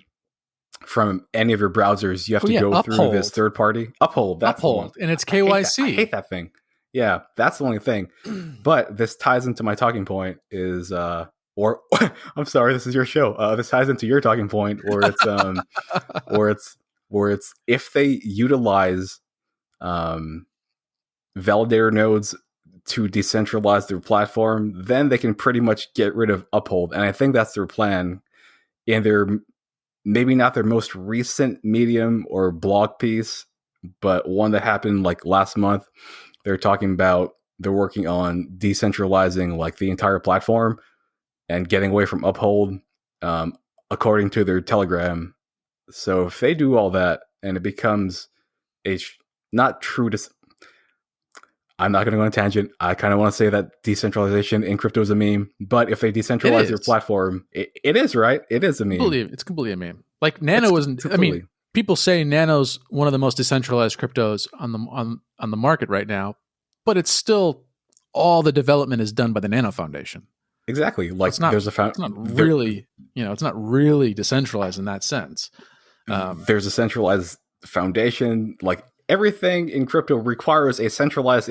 any of your browsers, you have to go through this third party Uphold. That's Uphold, and it's KYC. I hate that thing. Yeah, that's the only thing. But this ties into my talking point is, or I'm sorry, this is your show. This ties into your talking point, or it's, where it's if they utilize validator nodes to decentralize their platform, then they can pretty much get rid of Uphold. And I think that's their plan in their maybe not their most recent Medium or blog piece, but one that happened like last month. They're talking about they're working on decentralizing like the entire platform and getting away from Uphold, according to their Telegram. So if they do all that and it becomes a not true to, I'm not going to go on a tangent. I kind of want to say that decentralization in crypto is a meme, but if they decentralize their platform, it is, right? It is a meme. It's completely a meme. Like Nano wasn't. Completely. I mean, people say Nano's one of the most decentralized cryptos on the market right now, but it's still all the development is done by the Nano Foundation. Exactly. Like it's not, there's it's not really, it's not really decentralized in that sense. There's a centralized foundation. Like everything in crypto requires a centralized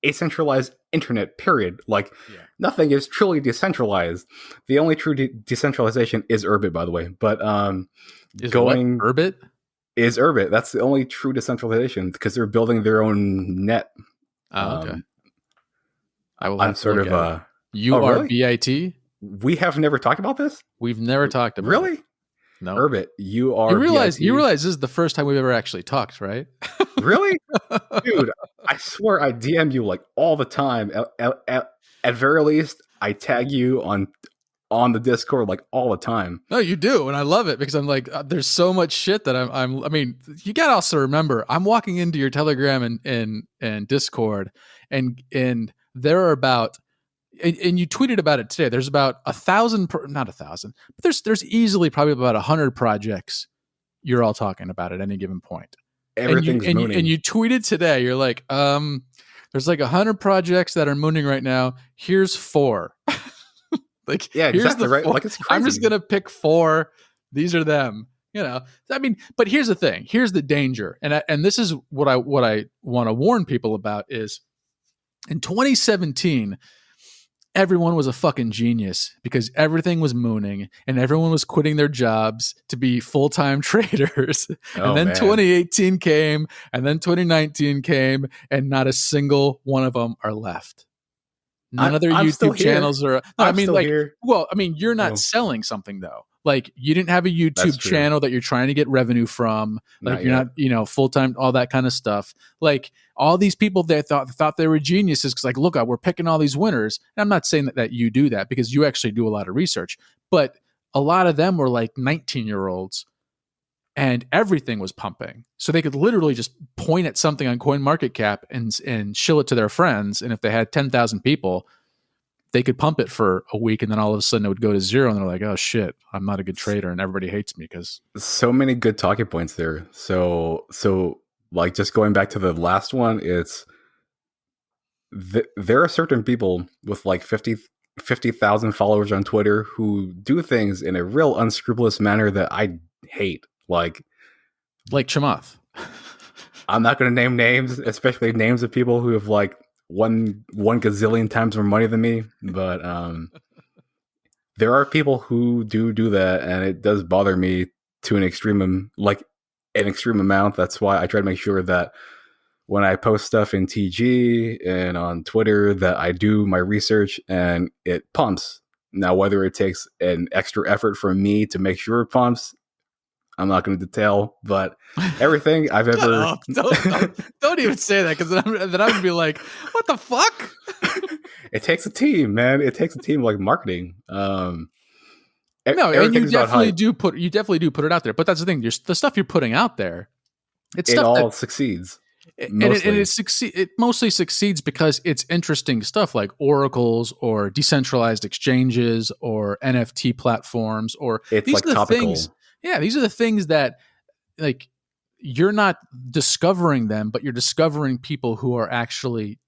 internet. Period. Like nothing is truly decentralized. The only true decentralization is Urbit, by the way. But Urbit is Urbit. That's the only true decentralization because they're building their own net. Okay. I'm sort of URBIT. We have never talked about this. We've never talked about really. It. No, Urbit. You realize this is the first time we've ever actually talked, right? Really, dude? I swear I DM you like all the time. At very least, I tag you on the Discord like all the time. No, you do, and I love it because I'm like, there's so much shit that I mean, you gotta also remember, I'm walking into your Telegram and Discord, and there are about. And you tweeted about it today. There's about 1,000, not 1,000, but there's easily probably about 100 projects you're all talking about at any given point. Everything's mooning. And you tweeted today. You're like, there's like 100 projects that are mooning right now. Here's 4. Like, yeah, exactly right. Like it's crazy. I'm just gonna pick 4. These are them. I mean, but here's the thing. Here's the danger, and this is what I want to warn people about is in 2017. Everyone was a fucking genius because everything was mooning and everyone was quitting their jobs to be full-time traders. And then 2018 came and then 2019 came and not a single one of them are left. None of their YouTube channels are. No, I mean, like, here. Well, I mean, you're not selling something though. Like you didn't have a YouTube channel that you're trying to get revenue from. Like you're not, full-time, all that kind of stuff. Like all these people that thought they were geniuses because like, look, we're picking all these winners. And I'm not saying that you do that because you actually do a lot of research, but a lot of them were like 19-year-olds and everything was pumping. So they could literally just point at something on CoinMarketCap and shill it to their friends. And if they had 10,000 people, they could pump it for a week and then all of a sudden it would go to 0 and they're like, oh shit, I'm not a good trader and everybody hates me because so many good talking points there. So like just going back to the last one, it's there are certain people with like 50,000 followers on Twitter who do things in a real unscrupulous manner that I hate. Like Chamath. I'm not going to name names, especially names of people who have like one gazillion times more money than me, but there are people who do that, and it does bother me to an extreme amount. That's why I try to make sure that when I post stuff in TG and on Twitter that I do my research and it pumps. Now, whether it takes an extra effort from me to make sure it pumps, I'm not going to detail, but everything I've ever... Don't even say that, because then I'm going to be like, what the fuck? It takes a team, man. It takes a team like marketing. No, and you definitely do put it out there. But that's the thing. The stuff you're putting out there, it all succeeds. It mostly succeeds because it's interesting stuff like oracles or decentralized exchanges or NFT platforms or it's like topical. Things. Yeah, these are the things that like you're not discovering them, but you're discovering people who are actually,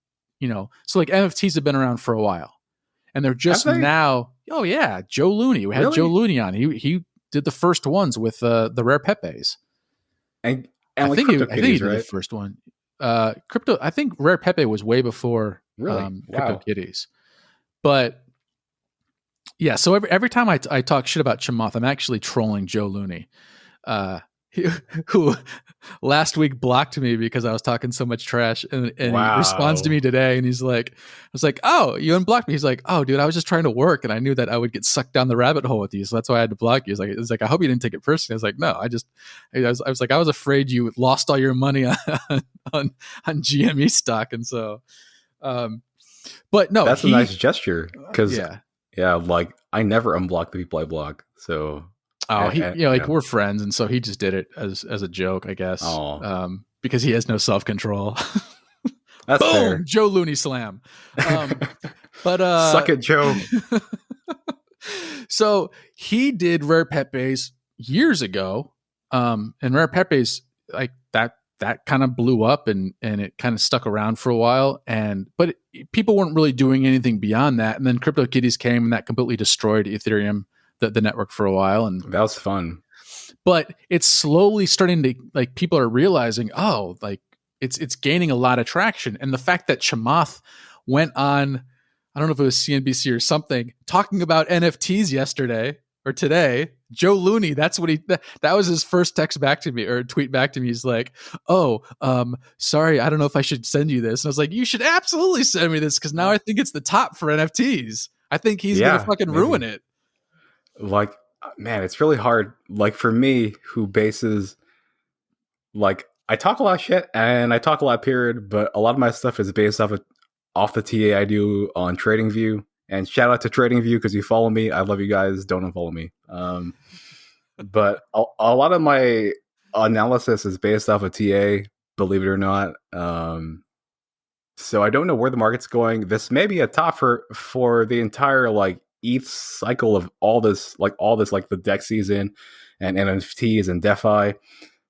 so like NFTs have been around for a while and they're just now. Oh yeah. Joe Looney. We had Joe Looney on. He did the first ones with the Rare Pepes. And I like think he did right? the first one. Crypto. I think Rare Pepe was way before Crypto Kitties, but yeah. So every time I talk shit about Chamath, I'm actually trolling Joe Looney. who last week blocked me because I was talking so much trash, and he responds to Wow. me today, and I was like, oh, you unblocked me. He's like, oh, dude, I was just trying to work, and I knew that I would get sucked down the rabbit hole with you, so that's why I had to block you. It's like I hope you didn't take it personally. I was like, no, I was like, I was afraid you lost all your money on, on GME stock, and so, um, but no, That's a nice gesture because, yeah. yeah, like I never unblock the people I block. So, Oh, like yeah. we're friends, and so he just did it as a joke, I guess, Oh, because he has no self control. that's Boom, fair. Joe Looney slam. But Suck it, Joe. so he did Rare Pepes years ago, and Rare Pepes like that kind of blew up and it kind of stuck around for a while, but people weren't really doing anything beyond that, and then CryptoKitties came and that completely destroyed Ethereum, the network, for a while. And That was fun. but it's slowly starting to, like, people are realizing, oh, like it's gaining a lot of traction. And the fact that Chamath went on, I don't know if it was CNBC or something, talking about NFTs yesterday or today. Joe Looney, that's what that was his first text back to me, or tweet back to me. He's like, oh, sorry, I don't know if I should send you this. And I was like, you should absolutely send me this, because now I think it's the top for NFTs. I think he's gonna Yeah, fucking ruin maybe. it. Like, man, it's really hard. Like for me, who bases, like, I talk a lot of shit and I talk a lot, period, but a lot of my stuff is based off the TA I do on TradingView. And shout out to TradingView because you follow me. I love you guys. Don't unfollow me. But a lot of my analysis is based off of TA, believe it or not. So I don't know where the market's going. This may be a top for the entire like ETH cycle of all this like the DEX season and NFTs and DeFi,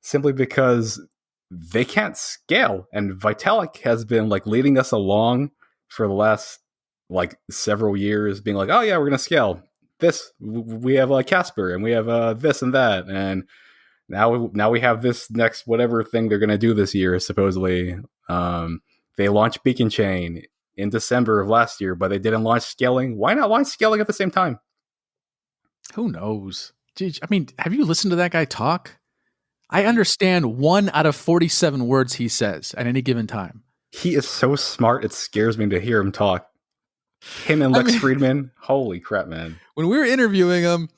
simply because they can't scale. And Vitalik has been like leading us along for the last like several years, being like, oh yeah, we're gonna scale this. We have Casper and we have this and that, and now we have this next whatever thing they're gonna do this year supposedly. They launched Beacon Chain in December of last year, but they didn't launch scaling. Why not launch scaling at the same time? Who knows? Gee, I mean, have you listened to that guy talk? I understand 1 out of 47 words he says at any given time. He is so smart, it scares me to hear him talk. Him and Lex Friedman, holy crap, man. When we were interviewing him,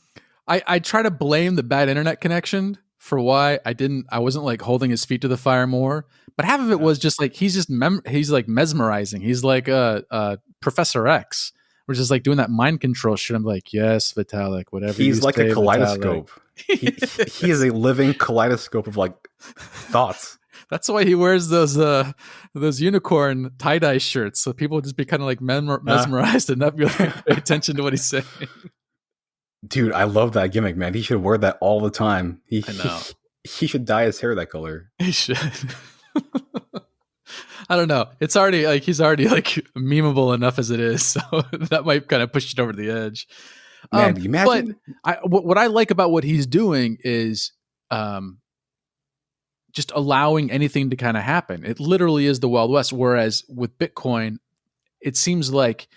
I try to blame the bad internet connection for why I wasn't like holding his feet to the fire more. But half of it was just like, he's like mesmerizing. He's like Professor X. We're just like doing that mind control shit. I'm like, yes, Vitalik, whatever. He's like a kaleidoscope. He is a living kaleidoscope of like thoughts. That's why he wears those unicorn tie-dye shirts, so people just be kind of like mesmerized and not be able to pay attention to what he's saying. Dude, I love that gimmick, man. He should wear that all the time. I know. He should dye his hair that color. He should. I don't know. It's already like, he's already like memeable enough as it is, so that might kind of push it over the edge. Man, you imagine? But what I like about what he's doing is just allowing anything to kind of happen. It literally is the Wild West. Whereas with Bitcoin, it seems like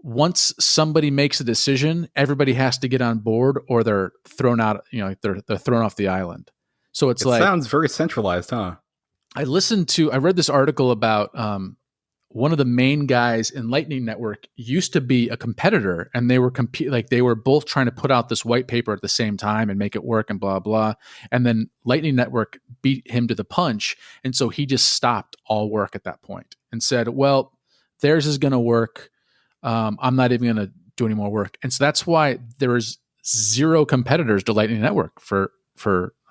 once somebody makes a decision, everybody has to get on board, or they're thrown out. You know, they're thrown off the island. So it sounds very centralized, huh? I read this article about one of the main guys in Lightning Network used to be a competitor, and they were they were both trying to put out this white paper at the same time and make it work and blah blah. And then Lightning Network beat him to the punch, and so he just stopped all work at that point and said, "Well, theirs is going to work. I'm not even going to do any more work." And so that's why there is zero competitors to Lightning Network for.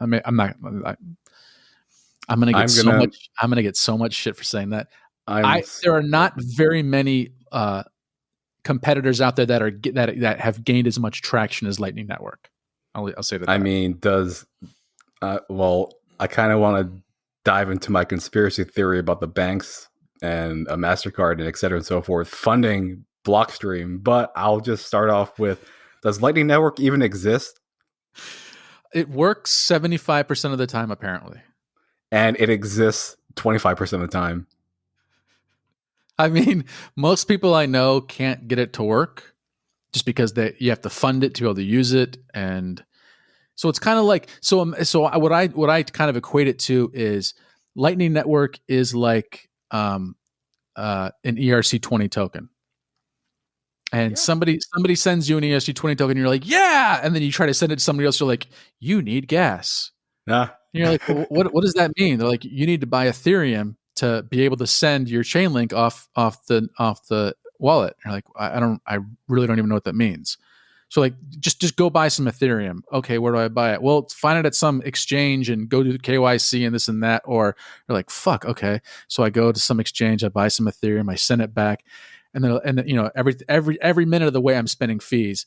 I mean, I'm gonna get so much shit for saying that. There are not very many competitors out there that have gained as much traction as Lightning Network. I'll say that. I mean, well, I kind of want to dive into my conspiracy theory about the banks and a MasterCard and et cetera and so forth funding Blockstream, but I'll just start off with, does Lightning Network even exist? It works 75% of the time, apparently. And it exists 25% of the time. I mean, most people I know can't get it to work just because you have to fund it to be able to use it. And So it's kind of like what I kind of equate it to is Lightning Network is like an ERC20 token. And somebody sends you an ERC20 token, and you're like, yeah, and then you try to send it to somebody else, you're like, you need gas. Nah. And you're like, well, what does that mean? They're like, you need to buy Ethereum to be able to send your chain link off the wallet. And you're like, I really don't even know what that means. So like, just go buy some Ethereum. Okay, where do I buy it? Well, find it at some exchange and go to KYC and this and that. Or you're like, fuck, okay. So I go to some exchange, I buy some Ethereum, I send it back, and then you know, every minute of the way I'm spending fees.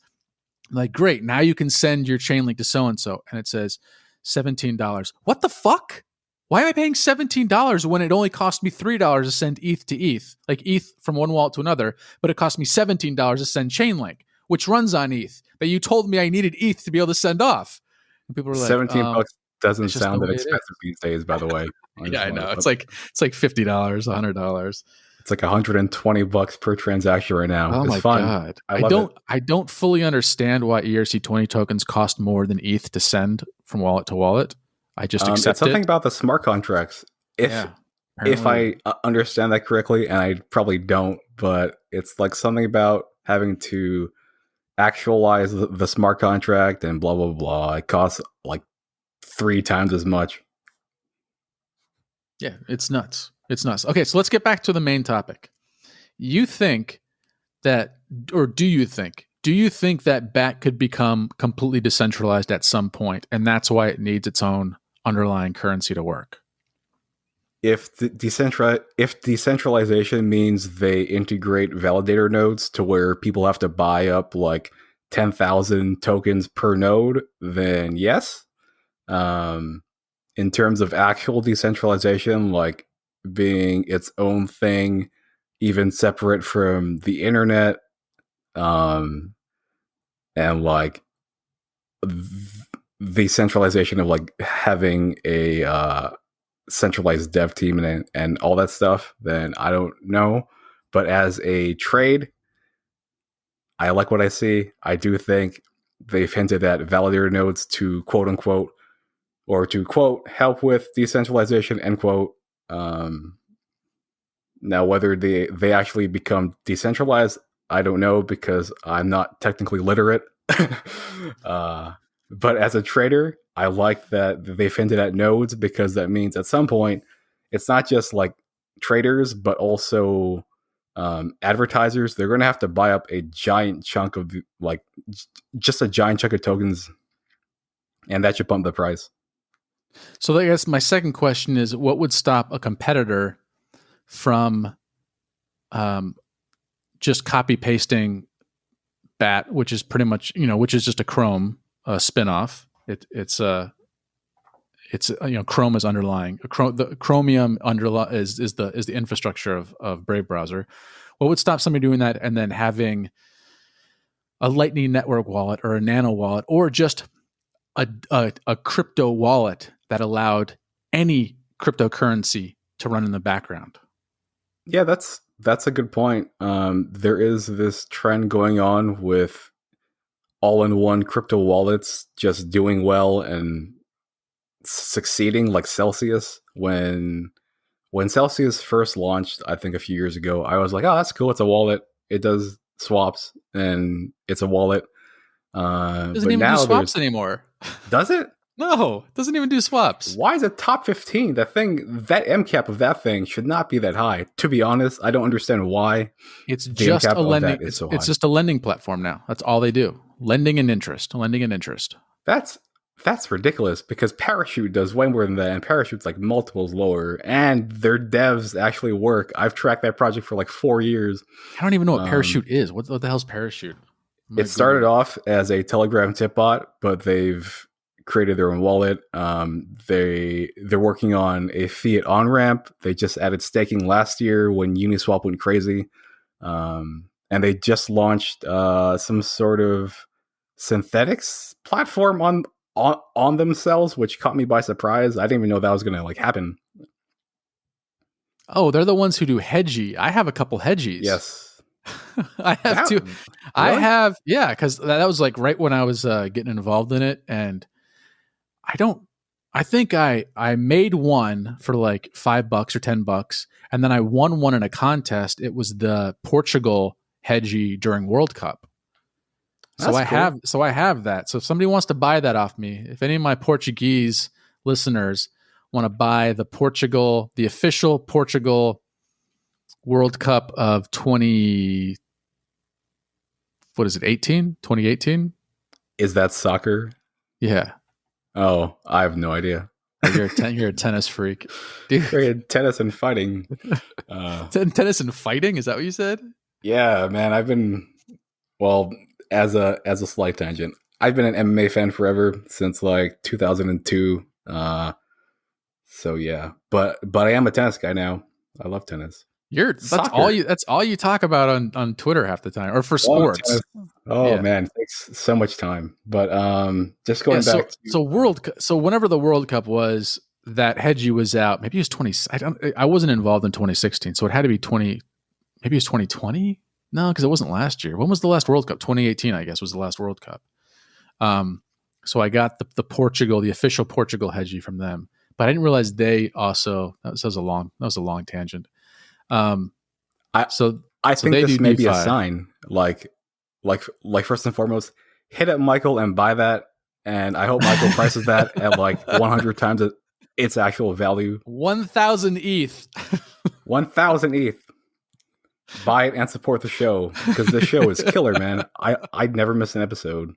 I'm like, great, now you can send your chain link to so and so, and it says $17. What the fuck? Why am I paying $17 when it only cost me $3 to send ETH to ETH, like ETH from one wallet to another, but it cost me $17 to send Chainlink, which runs on ETH, but you told me I needed ETH to be able to send off. And people were like, $17 doesn't sound that expensive these days, by the way. Yeah, I know. It's like $50, $100. It's like $120 per transaction right now. Oh it's my fun. God. I I don't fully understand why ERC20 tokens cost more than ETH to send from wallet to wallet. I just accept it's something about the smart contracts. If I understand that correctly, and I probably don't, but it's like something about having to actualize the smart contract and blah, blah, blah. It costs like 3 times as much. Yeah, it's nuts. It's nuts. Okay, so let's get back to the main topic. You think that, or do you think that BAT could become completely decentralized at some point, and that's why it needs its own underlying currency to work? If decentralization means they integrate validator nodes to where people have to buy up like 10,000 tokens per node, then yes. In terms of actual decentralization, like being its own thing, even separate from the internet, and like the centralization of like having a centralized dev team and all that stuff, then I don't know. But as a trade, I like what I see. I do think they've hinted at validator nodes to quote unquote, or to quote, help with decentralization, end quote. Now, whether they actually become decentralized, I don't know because I'm not technically literate. But as a trader, I like that they've hinted at nodes because that means at some point, it's not just like traders, but also advertisers. They're going to have to buy up a giant chunk of like just a giant chunk of tokens, and that should bump the price. So I guess my second question is, what would stop a competitor from just copy pasting BAT, which is pretty much, which is just a Chrome spinoff. It's Chrome is underlying. The Chromium is the infrastructure of Brave browser. What would stop somebody doing that and then having a Lightning Network wallet or a Nano wallet or just a crypto wallet that allowed any cryptocurrency to run in the background? Yeah, that's a good point. There is this trend going on with all-in-one crypto wallets just doing well and succeeding, like Celsius. When Celsius first launched, I think a few years ago, I was like, oh, that's cool. It's a wallet. It does swaps and it's a wallet. Doesn't even do swaps anymore. Does it? No, it doesn't even do swaps. Why is it top 15? That MCAP of that thing should not be that high. To be honest, I don't understand why. It's just a lending. It's just a lending platform now. That's all they do. Lending and interest. That's ridiculous because Parachute does way more than that, and Parachute's like multiples lower, and their devs actually work. I've tracked that project for like 4 years. I don't even know what Parachute is. What the hell's Parachute? It started off as a Telegram tip bot, but they've created their own wallet. They're working on a fiat on-ramp. They just added staking last year when Uniswap went crazy. And they just launched some sort of synthetics platform on themselves, which caught me by surprise. I didn't even know that was going to like happen. Oh, they're the ones who do Hedgy. I have a couple Hedgies. Yes. I have two. Really? I have, yeah, because that was like right when I was getting involved in it, and I don't. I think I made one for like $5 or $10, and then I won one in a contest. It was the Portugal Hedgie during World Cup. So That's cool. I have that. So if somebody wants to buy that off me, if any of my Portuguese listeners want to buy the official Portugal World Cup of 2018? Is that soccer? Yeah. Oh, I have no idea. You're a tennis freak. Dude. Tennis and fighting. Tennis and fighting? Is that what you said? Yeah, man. I've been as a slight tangent. I've been an MMA fan forever since like 2002. So yeah, but I am a tennis guy now. I love tennis. That's all you talk about on Twitter half the time, or for sports. Tennis. Oh yeah. Man, it takes so much time. But just going back so whenever the World Cup was, that Hedgie was out. Maybe it was 20. I wasn't involved in 2016, so it had to be 20. Maybe it was 2020. No, because it wasn't last year. When was the last World Cup? 2018, I guess, was the last World Cup. So I got the official Portugal Hedgie from them, but I didn't realize they also. That was a long tangent. I think this may be a sign. Like first and foremost, hit up Michael and buy that, and I hope Michael prices that at like 100 times its actual value. 1,000 ETH. 1,000 ETH. Buy it and support the show, because the show is killer, man. I'd never miss an episode.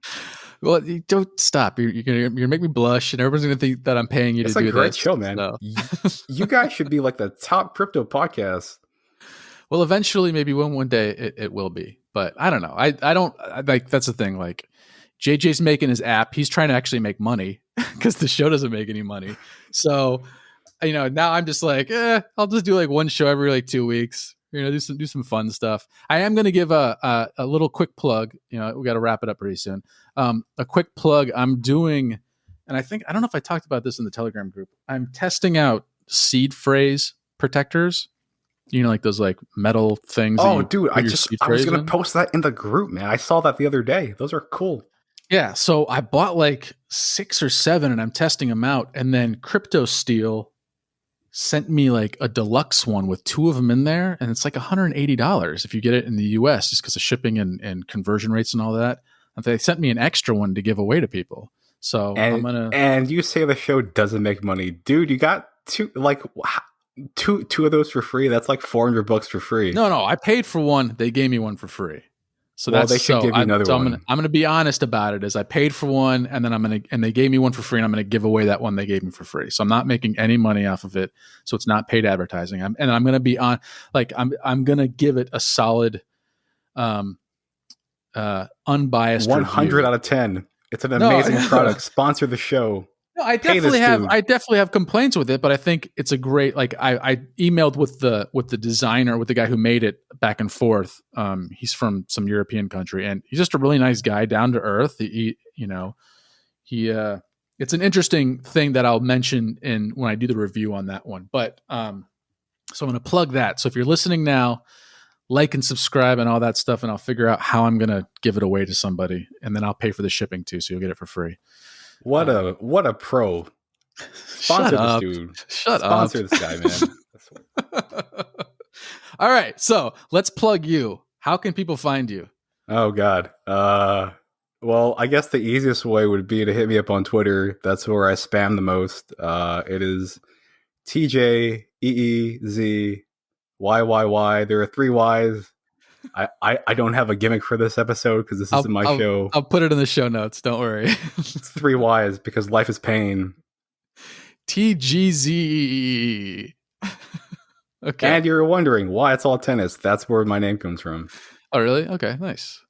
Well, you don't stop. You're gonna make me blush, and everyone's gonna think that I'm paying you to do this. It's a great show, man. So. You guys should be like the top crypto podcast. Well, eventually, maybe one day it will be, but I don't know. I don't like. That's the thing. Like, JJ's making his app. He's trying to actually make money because the show doesn't make any money. So, now I'm just like, I'll just do like one show every like 2 weeks. Do some fun stuff. I am going to give a little quick plug. We got to wrap it up pretty soon. A quick plug. I'm doing, and I don't know if I talked about this in the Telegram group. I'm testing out seed phrase protectors. Like those like metal things. Oh, dude, I was going to post that in the group, man. I saw that the other day. Those are cool. Yeah. So I bought like 6 or 7 and I'm testing them out. And then Crypto Steel sent me like a deluxe one with 2 of them in there. And it's like $180 if you get it in the US, just because of shipping and conversion rates and all that. And they sent me an extra one to give away to people. So and you say the show doesn't make money. Dude, you got two of those for free. That's like $400 for free. No, I paid for one. They gave me one for free. So they should give you another one. I'm gonna be honest about it. Is I paid for one, and then and they gave me one for free, and I'm gonna give away that one they gave me for free. So I'm not making any money off of it. So it's not paid advertising. I'm gonna be on, like, I'm gonna give it a solid, unbiased 100 review. out of 10. It's an amazing product. Sponsor the show. No, I definitely have complaints with it, but I think it's a great, like, I emailed with the designer, with the guy who made it, back and forth. He's from some European country, and he's just a really nice guy, down to earth. It's an interesting thing that I'll mention when I do the review on that one. But so I'm going to plug that. So if you're listening now, like and subscribe and all that stuff, and I'll figure out how I'm going to give it away to somebody, and then I'll pay for the shipping too, so you'll get it for free. What a pro. Sponsor this dude. Sponsor this guy, man. All right, so let's plug you. How can people find you? Oh, God. Well, I guess the easiest way would be to hit me up on Twitter. That's where I spam the most. It is Tjeezzyy. There are 3 Ys. I don't have a gimmick for this episode because this isn't my show. I'll put it in the show notes. Don't worry. It's 3 Ys because life is pain. Tjeezzyy. Okay. And you're wondering why it's all tennis. That's where my name comes from. Oh, really? Okay, nice.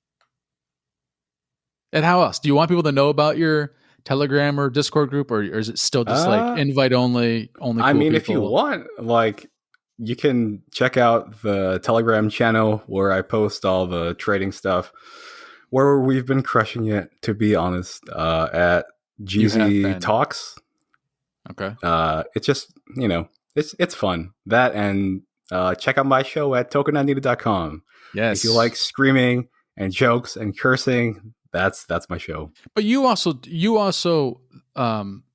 And how else? Do you want people to know about your Telegram or Discord group, or is it still just like invite only? Only. I mean, people? If you want, like, you can check out the Telegram channel where I post all the trading stuff, where we've been crushing it, to be honest, at Jeezy Talks. Okay. It's just, it's fun. That, and check out my show at token.needed.com. Yes. If you like screaming and jokes and cursing, that's my show. But you also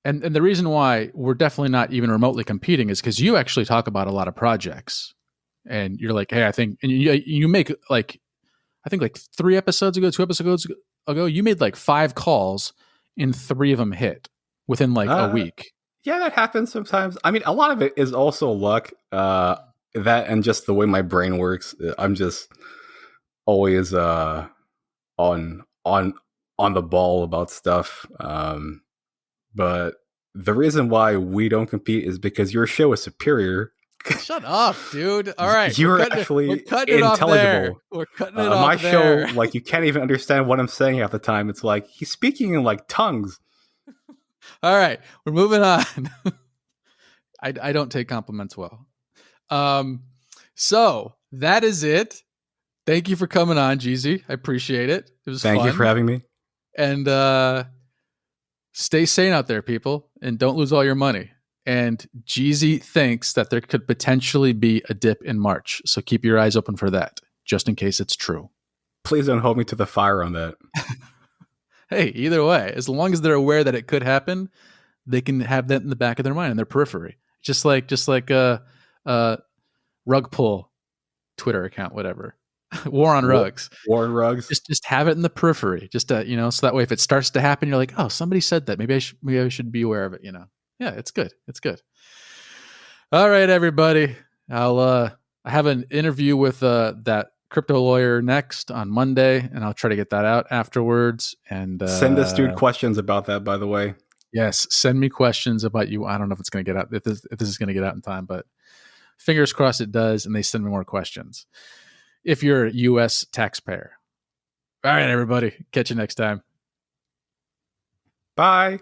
And the reason why we're definitely not even remotely competing is because you actually talk about a lot of projects, and you're like, hey, I think, and you make like, I think like 2 episodes ago, you made like 5 calls, and 3 of them hit within like a Uh, week. yeah, that happens sometimes. I mean, a lot of it is also luck. That and just the way my brain works. I'm just always on on on the ball about stuff. But the reason why we don't compete is because your show is superior. Shut up, dude. All right, You're we're actually cutting it off there. intelligible. We're cutting it My off show, there. like, you can't even understand what I'm saying half the time. It's like he's speaking in like tongues. All right, we're moving on. I don't take compliments well. Um, so that is it. Thank you for coming on, Jeezy. I appreciate it. It was Thank you for fun. having me. And stay sane out there, people, and don't lose all your money. And Jeezy thinks that there could potentially be a dip in March. So keep your eyes open for that, just in case it's true. Please don't hold me to the fire on that. Hey, either way, as long as they're aware that it could happen, they can have that in the back of their mind, in their periphery. Just like a rug pull Twitter account, whatever. War on rugs. Warren Ruggs. Just have it in the periphery. Just so that way if it starts to happen, you're like, oh, somebody said that. Maybe I should be aware of it. Yeah, it's good. It's good. All right, everybody. I have an interview with that crypto lawyer next on Monday, and I'll try to get that out afterwards. And Send this dude questions about that, by the way. yes, send me questions about you. I don't know if it's going to get out, if this is going to get out in time, but fingers crossed it does, and they send me more questions. If you're a U.S. taxpayer. All right, everybody. Catch you next time. Bye.